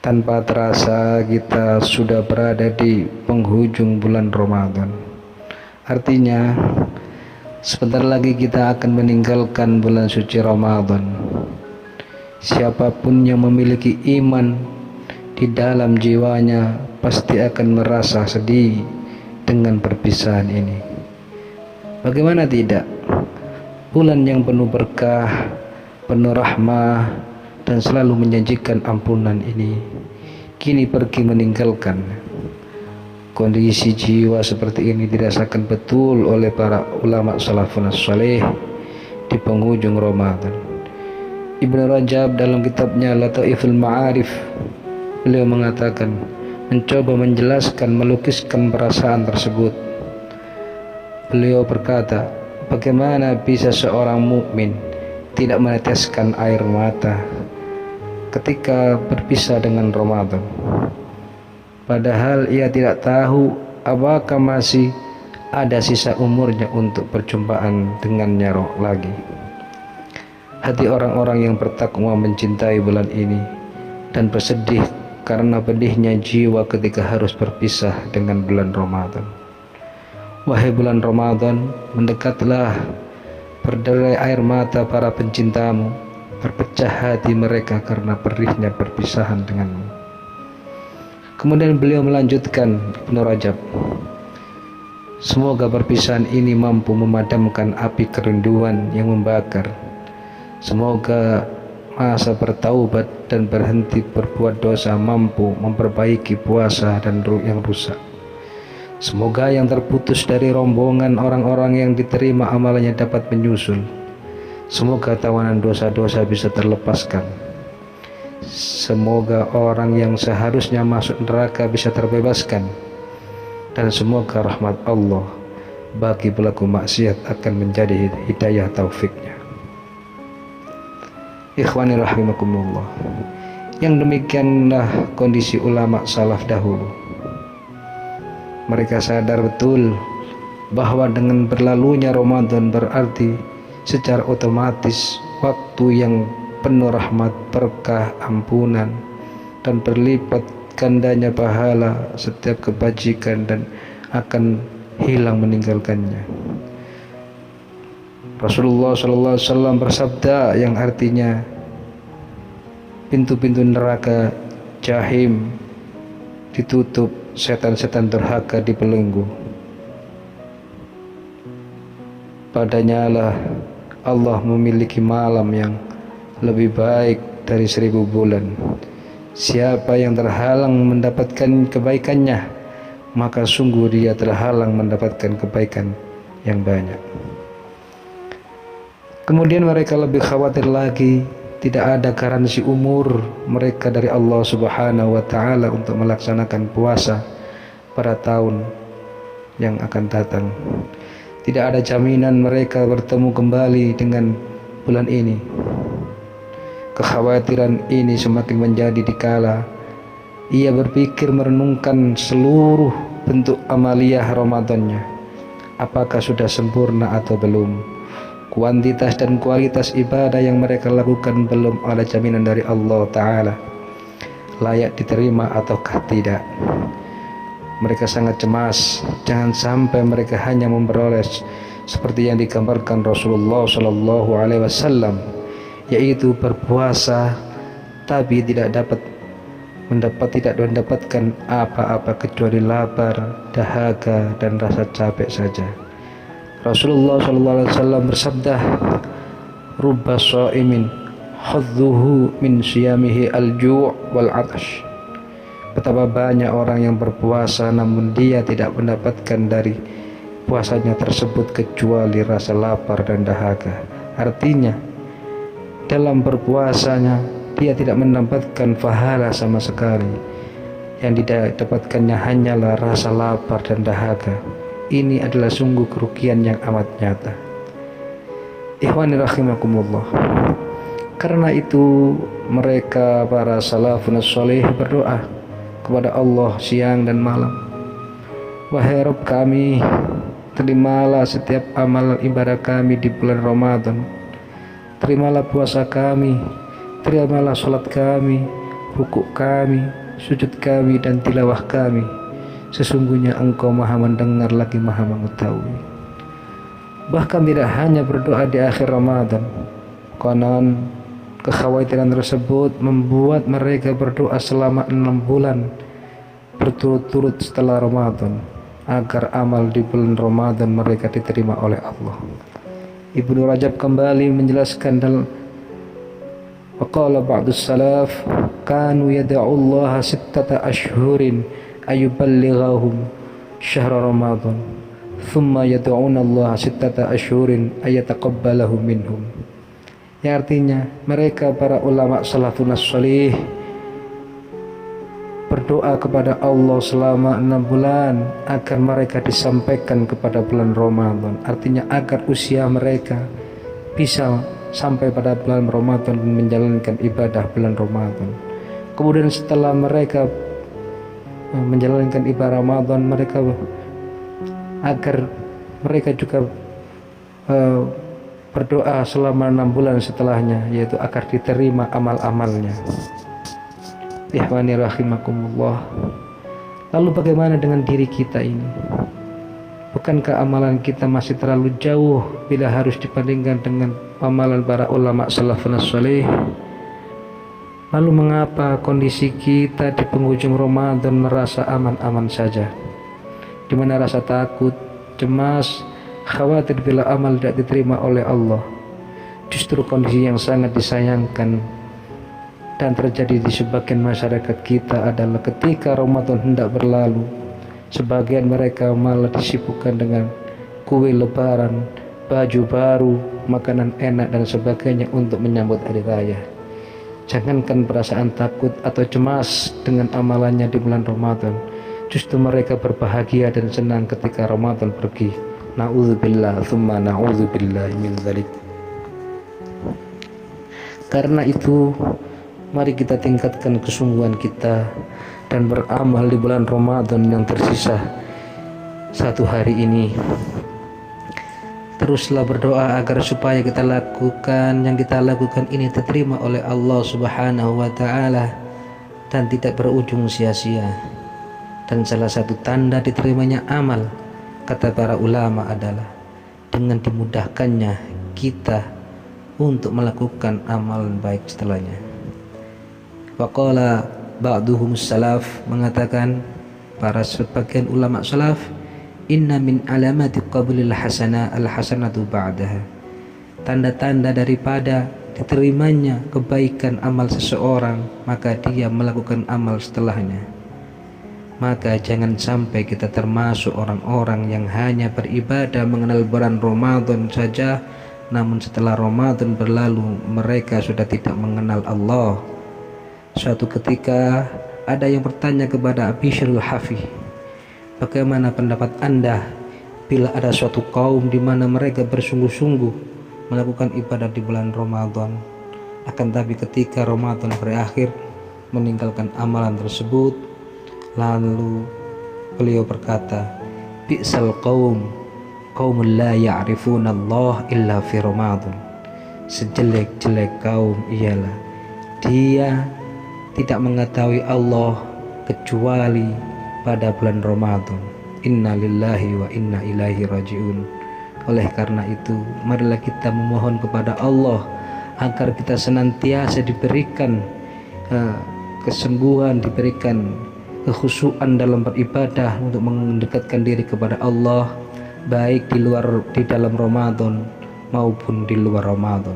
Tanpa terasa kita sudah berada di penghujung bulan Ramadan. Artinya sebentar lagi kita akan meninggalkan bulan suci Ramadan. Siapapun yang memiliki iman di dalam jiwanya pasti akan merasa sedih dengan perpisahan ini. Bagaimana tidak? Bulan yang penuh berkah, penuh rahmah, dan selalu menjanjikan ampunan ini kini pergi meninggalkan. Kondisi jiwa seperti ini dirasakan betul oleh para ulama salafun saleh di penghujung Ramadan. Ibnu Rajab dalam kitabnya Lataiful Ma'arif, beliau mengatakan, mencoba menjelaskan, melukiskan perasaan tersebut. Beliau berkata, bagaimana bisa seorang mukmin tidak meneteskan air mata ketika berpisah dengan Ramadan, padahal ia tidak tahu apakah masih ada sisa umurnya untuk perjumpaan dengannya lagi. Hati orang-orang yang bertakwa mencintai bulan ini dan bersedih karena pedihnya jiwa ketika harus berpisah dengan bulan Ramadan. Wahai bulan Ramadan, mendekatlah, berderai air mata para pencintamu, berpecah hati mereka karena perihnya perpisahan denganmu. Kemudian beliau melanjutkan, Ibnu Rajab, semoga perpisahan ini mampu memadamkan api kerinduan yang membakar. Semoga masa bertaubat dan berhenti berbuat dosa mampu memperbaiki puasa dan ruh yang rusak. Semoga yang terputus dari rombongan orang-orang yang diterima amalannya dapat menyusul. Semoga tawanan dosa-dosa bisa terlepaskan. Semoga orang yang seharusnya masuk neraka bisa terbebaskan. Dan semoga rahmat Allah bagi pelaku maksiat akan menjadi hidayah taufiknya. Ikhwani rahimakumullah. Yang demikianlah kondisi ulama salaf dahulu. Mereka sadar betul bahwa dengan berlalunya Ramadan berarti secara otomatis waktu yang penuh rahmat, berkah, ampunan, dan berlipat gandanya pahala setiap kebajikan dan akan hilang meninggalkannya. Rasulullah SAW bersabda yang artinya pintu-pintu neraka jahim ditutup, setan-setan durhaka dibelenggu. Padanya lah Allah memiliki malam yang lebih baik dari 1000 bulan. Siapa yang terhalang mendapatkan kebaikannya, maka sungguh dia terhalang mendapatkan kebaikan yang banyak. Kemudian mereka lebih khawatir lagi, tidak ada garansi umur mereka dari Allah Subhanahu wa Ta'ala untuk melaksanakan puasa pada tahun yang akan datang. Tidak ada jaminan mereka bertemu kembali dengan bulan ini. Kekhawatiran ini semakin menjadi dikala ia berpikir merenungkan seluruh bentuk amaliyah Ramadannya. Apakah sudah sempurna atau belum? Kuantitas dan kualitas ibadah yang mereka lakukan belum ada jaminan dari Allah Ta'ala layak diterima ataukah tidak. Mereka sangat cemas, jangan sampai mereka hanya memperoleh seperti yang digambarkan Rasulullah SAW, yaitu berpuasa tapi tidak mendapatkan apa-apa kecuali lapar, dahaga, dan rasa capek saja. Rasulullah SAW bersabda, rubba sha'imin hadzuhu min siyamihi al-ju' wal 'atash. Betapa banyak orang yang berpuasa namun dia tidak mendapatkan dari puasanya tersebut kecuali rasa lapar dan dahaga. Artinya dalam berpuasanya dia tidak mendapatkan pahala sama sekali. Yang didapatkannya hanyalah rasa lapar dan dahaga. Ini adalah sungguh kerugian yang amat nyata. Ikhwani rahimakumullah. Karena itu mereka para salafun salih berdoa kepada Allah siang dan malam. Wahai Rabb kami, terimalah setiap amal ibadah kami di bulan Ramadan. Terimalah puasa kami, terimalah salat kami, rukuk kami, sujud kami, dan tilawah kami. Sesungguhnya Engkau Maha mendengar lagi Maha mengetahui. Bahkan tidak hanya berdoa di akhir Ramadan, konon kekhawatiran tersebut membuat mereka berdoa selama 6 bulan berturut-turut setelah Ramadan, agar amal di bulan Ramadan mereka diterima oleh Allah. Ibnu Rajab kembali menjelaskan dalam waqala ba'dus salaf kanu yad'ullaha sittata ashhurin ayuballighahum syahr Ramadan thumma yad'una Allah sittata ashhurin ayataqabbalahu minhum. Ya, artinya mereka para ulama salafun shalih berdoa kepada Allah selama 6 bulan agar mereka disampaikan kepada bulan Ramadan. Artinya agar usia mereka bisa sampai pada bulan Ramadan dan menjalankan ibadah bulan Ramadan. Kemudian setelah mereka menjalankan ibadah Ramadan, mereka agar mereka juga berdoa selama 6 bulan setelahnya, yaitu agar diterima amal-amalnya. Ihwani rahimakumullah. Lalu bagaimana dengan diri kita ini? Bukankah amalan kita masih terlalu jauh bila harus dibandingkan dengan amalan para ulama salafun shalih? Lalu mengapa kondisi kita di penghujung Ramadan merasa aman-aman saja, di mana rasa takut, cemas, khawatir bila amal tidak diterima oleh Allah? Justru kondisi yang sangat disayangkan dan terjadi di sebagian masyarakat kita adalah ketika Ramadan hendak berlalu, sebagian mereka malah disibukkan dengan kue lebaran, baju baru, makanan enak dan sebagainya untuk menyambut hari raya. Jangankan perasaan takut atau cemas dengan amalannya di bulan Ramadan, justru mereka berbahagia dan senang ketika Ramadan pergi. Na'udzubillah tsumma na'udzubillah min dzalik. Karena itu, mari kita tingkatkan kesungguhan kita dan beramal di bulan Ramadan yang tersisa 1 hari ini. Teruslah berdoa agar supaya yang kita lakukan ini diterima oleh Allah Subhanahu wa Ta'ala dan tidak berujung sia-sia. Dan salah satu tanda diterimanya amal, kata para ulama, adalah dengan dimudahkannya kita untuk melakukan amalan baik setelahnya. Waqala ba'duhum salaf, mengatakan para sebagian ulama salaf, inna min alamati qablil hasanatu ba'daha. Tanda-tanda daripada diterimanya kebaikan amal seseorang, maka dia melakukan amal setelahnya. Maka jangan sampai kita termasuk orang-orang yang hanya beribadah mengenal bulan Ramadan saja, namun setelah Ramadan berlalu mereka sudah tidak mengenal Allah. Suatu ketika ada yang bertanya kepada Bishrul Hafi, bagaimana pendapat Anda bila ada suatu kaum di mana mereka bersungguh-sungguh melakukan ibadah di bulan Ramadan, akan tapi ketika Ramadan berakhir meninggalkan amalan tersebut? Lalu beliau berkata, bi'sal qaumul la ya'rifuna Allah illa fi Ramadan. Sejelek-jelek kaum ialah dia tidak mengetahui Allah kecuali pada bulan Ramadan. Inna lillahi wa inna ilaihi raji'un. Oleh karena itu, marilah kita memohon kepada Allah agar kita senantiasa diberikan kesungguhan, diberikan kekhusyuan dalam beribadah untuk mendekatkan diri kepada Allah, baik di dalam Ramadan maupun di luar Ramadan.